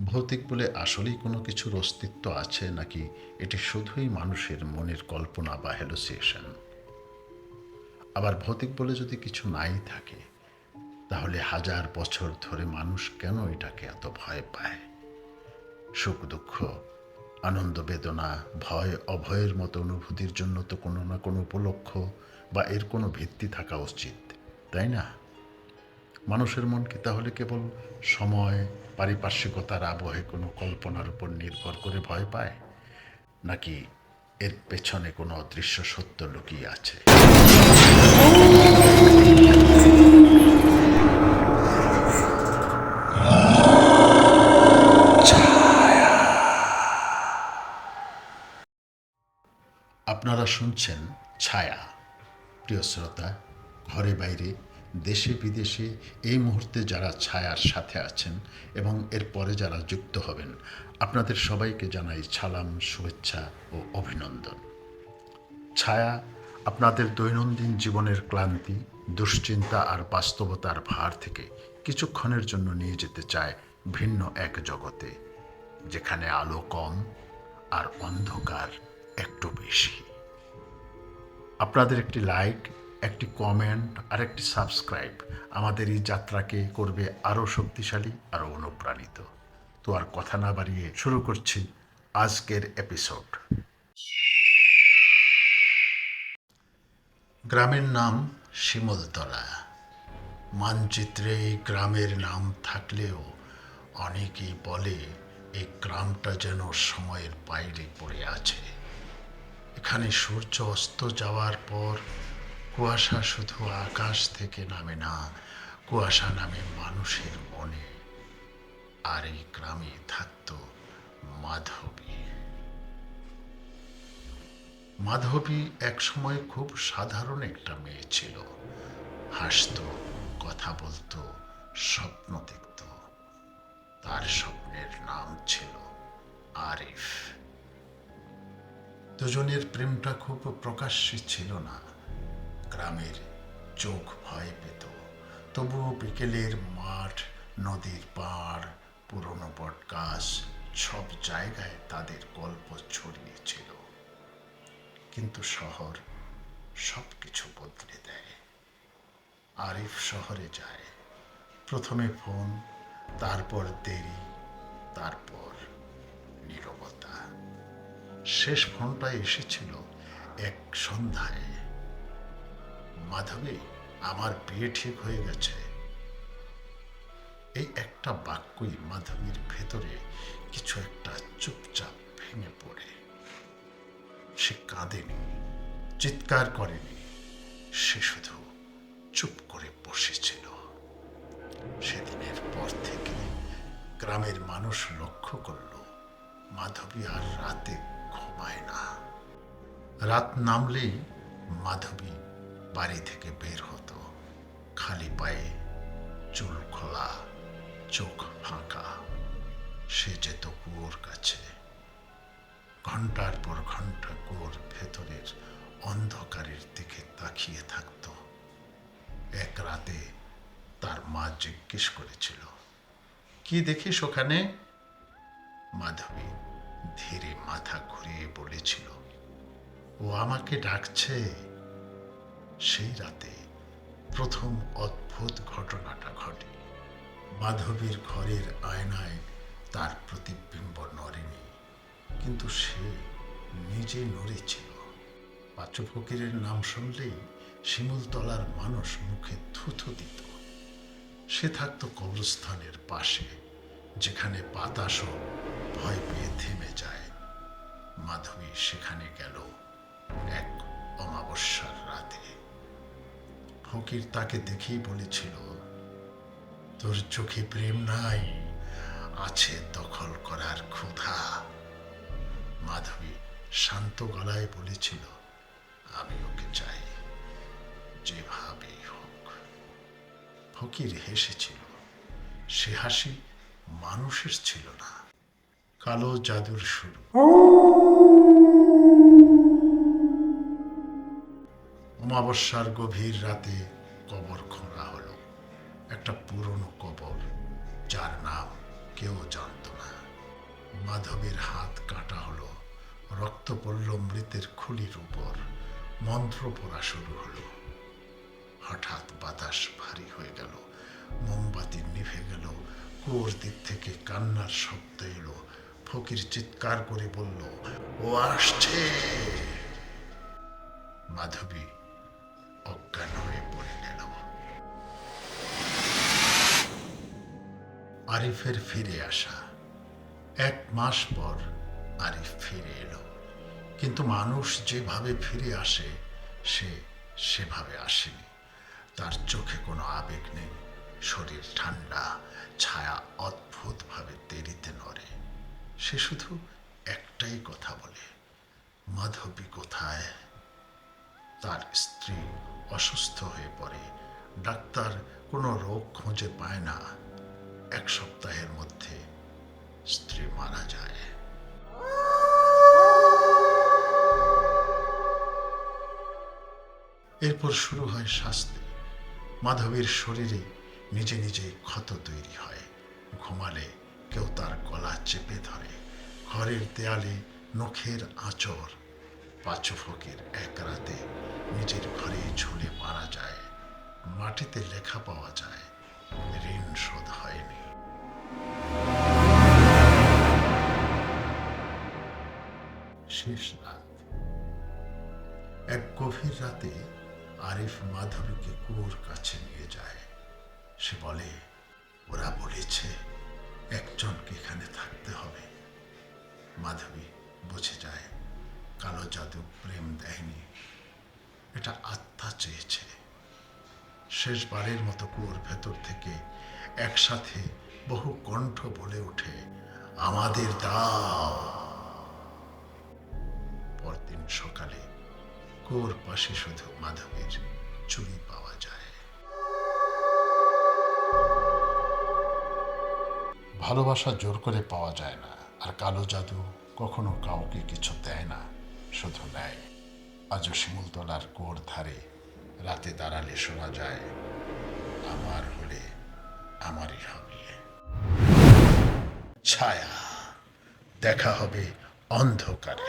ভৌতিক বলে আসলেই কোনো কিছুর অস্তিত্ব আছে, নাকি এটি শুধুই মানুষের মনের কল্পনা বা হ্যালুসিনেশন? আবার ভৌতিক বলে যদি কিছু নাই থাকে, তাহলে হাজার বছর ধরে মানুষ কেন এটাকে এত ভয় পায়? সুখ দুঃখ, আনন্দ বেদনা, ভয় অভয়ের মতো অনুভূতির জন্য তো কোনো না কোনো উপলক্ষ বা এর কোনো ভিত্তি থাকা উচিত, তাই না? মানুষের মন কি তাহলে কেবল সময়, পারিপার্শ্বিকতার আবহে কোনো কল্পনার উপর নির্ভর করে ভয় পায়, নাকি এর পেছনে কোনো অদৃশ্য সত্য লুকিয়ে আছে? আপনারা শুনছেন ছায়া। প্রিয় শ্রোতা, ঘরে বাইরে, দেশে বিদেশে এই মুহূর্তে যারা ছায়ার সাথে আছেন এবং এরপরে যারা যুক্ত হবেন, আপনাদের সবাইকে জানাই সালাম, শুভেচ্ছা ও অভিনন্দন। ছায়া আপনাদের দৈনন্দিন জীবনের ক্লান্তি, দুশ্চিন্তা আর বাস্তবতার ভার থেকে কিছুক্ষণের জন্য নিয়ে যেতে চায় ভিন্ন এক জগতে, যেখানে আলো কম আর অন্ধকার একটু বেশি। আপনাদের একটি লাইক, একটি কমেন্ট আর একটি সাবস্ক্রাইব আমাদের এই যাত্রাকে করবে আরও শক্তিশালী, আরও অনুপ্রাণিত। তো আর কথা না বাড়িয়ে শুরু করছি আজকের এপিসোড। গ্রামের নাম শিমুলতলা। মানচিত্রে এই গ্রামের নাম থাকলেও অনেকেই বলে এই গ্রামটা যেন সময়ের বাইরে পড়ে আছে। এখানে সূর্য অস্ত যাওয়ার পর কুয়াশা শুধু আকাশ থেকে নামে না, কুয়াশা নামে মানুষের মনে। আর এই গ্রামে থাকতো মাধবী। মাধবী একসময় খুব সাধারণ একটা মেয়ে ছিল। হাসতো, কথা বলতো, স্বপ্ন দেখত। তার স্বপ্নের নাম ছিল আরিফ। দুজনের প্রেমটা খুব প্রকাশ্যে ছিল না। গ্রামের চোখ ভয় পেত, তবুও বিকেলের মাঠ, নদীর পাড়, পুরনো বটগাছ, সব জায়গায় তাদের গল্প ছড়িয়েছিল। কিন্তু শহর সব কিছু বদলে দেয়। আরিফ শহরে যায়। প্রথমে ফোন, তারপর দেরি, তারপর নীরবতা। শেষ ফোনটা এসেছিল এক সন্ধ্যায়। মাধবী, আমার বিয়ে ঠিক হয়ে গেছে। এই একটা বাক্যই মাধবীর ভেতরে কিছু একটা চুপচাপ ভেঙে পড়ে। সে কাঁদেনি, চিৎকার করেনি, সে শুধু চুপ করে বসেছিল। সেদিনের পর থেকে গ্রামের মানুষ লক্ষ্য করল মাধবী আর রাতে ঘুমায় না। রাত নামলেই মাধবী বাড়ি থেকে বের হতো, খালি পায়ে, চুল খোলা, চোখ ফাঁকা। সে যেত কুয়োর কাছে। ঘন্টার পর ঘন্টা কুয়োর ভেতরের অন্ধকারের দিকে তাকিয়ে থাকত। এক রাতে তার মা জিজ্ঞেস করেছিল, কি দেখিস ওখানে? মাধবী ধীরে মাথা ঘুরিয়ে বলেছিল, ও আমাকে ডাকছে। সেই রাতে প্রথম অদ্ভুত ঘটনাটা ঘটে। মাধবীর ঘরের আয়নায় তার প্রতিবিম্ব নড়েনি, কিন্তু সে নিজে নড়েছিল। পাঁচু ফকিরের নাম শুনলেই শিমুলতলার মানুষ মুখে থুথু দিত। সে থাকতো কবরস্থানের পাশে, যেখানে বাতাসও ভয় পেয়ে থেমে যায়। মাধবী সেখানে গেল এক অমাবস্যার রাতে। ফকির তাকে দেখেই বলেছিল, তোর চোখে প্রেম নাই, আছে দখল করার ক্ষুধা। মাধবী শান্ত গলায় বলেছিল, আমি ওকে চাই, যেভাবেই হোক। ফকির হেসেছিল। সে হাসি মানুষের ছিল না, কালো জাদুর শুরু। অমাবস্যার গভীর রাতে কবর খোঁড়া হলো। একটা পুরনো কবর, যার নাম কেউ জানত না। মাধবীর হাত কাটা হলো, রক্ত পড়ল মৃতের খুলির উপর, মন্ত্র পড়া শুরু হলো। হঠাৎ বাতাস ভারী হয়ে গেল, মোমবাতি নিভে গেল, কুয়োর দিক থেকে কান্নার শব্দ এলো। ফকির চিৎকার করে বলল, ও আসছে। মাধবী অজ্ঞান হয়ে পড়ে গেল। আরিফের ফিরে আসা। 1 মাস পর আরিফ ফিরে এলো, কিন্তু মানুষ যেভাবে ফিরে আসে সে সেভাবে আসেনি। তার চোখে কোনো আবেগ নেই, শরীর ঠান্ডা, ছায়া অদ্ভুতভাবে দেরিতে নড়ে। সে শুধু একটাই কথা বলে, মাধবী কোথায়? তার স্ত্রী অসুস্থ হয়ে পড়ে, ডাক্তার কোনো রোগ খুঁজে পায় না। 1 সপ্তাহের মধ্যে স্ত্রী মারা যায়। এরপর শুরু হয় শাস্তি। মাধবীর শরীরে নিজে নিজেই ক্ষত তৈরি হয়। ঘুমালে কেউ তার গলা চেপে ধরে। ঘরের দেয়ালে নখের আঁচড়। পাঁচু ফকির এক রাতে নিজের ঘরে ঝুলে মারা যায়। মাটিতে লেখা পাওয়া যায়, ঋণ শোধ হয়নি। শেষ রাত। এক গভীর রাতে আরিফ মাধবীকে কুয়োর কাছে নিয়ে যায়। সে বলে, ওরা বলেছে একজনকে এখানে থাকতে হবে। মাধবী বুঝে যায়, কালো জাদু প্রেম দেয়নি, এটা আত্মা চেয়েছে। শেষবারের মতো কুয়োর ভেতর থেকে একসাথে বহু কণ্ঠ বলে ওঠে, আমাদের দাও। পরদিন সকালে কুয়োর পাশে শুধু মাধবীর চুড়ি পাওয়া যায়। ভালোবাসা জোর করে পাওয়া যায় না, আর কালো জাদু কখনো কাউকে কিছু দেয় না, শুধু নেয়। আজও শিমুলতলার কুয়োর ধারে রাতে দাঁড়ালে শোনা যায়, আমার হলে আমারই হবে। ছায়া, দেখা হবে অন্ধকারে।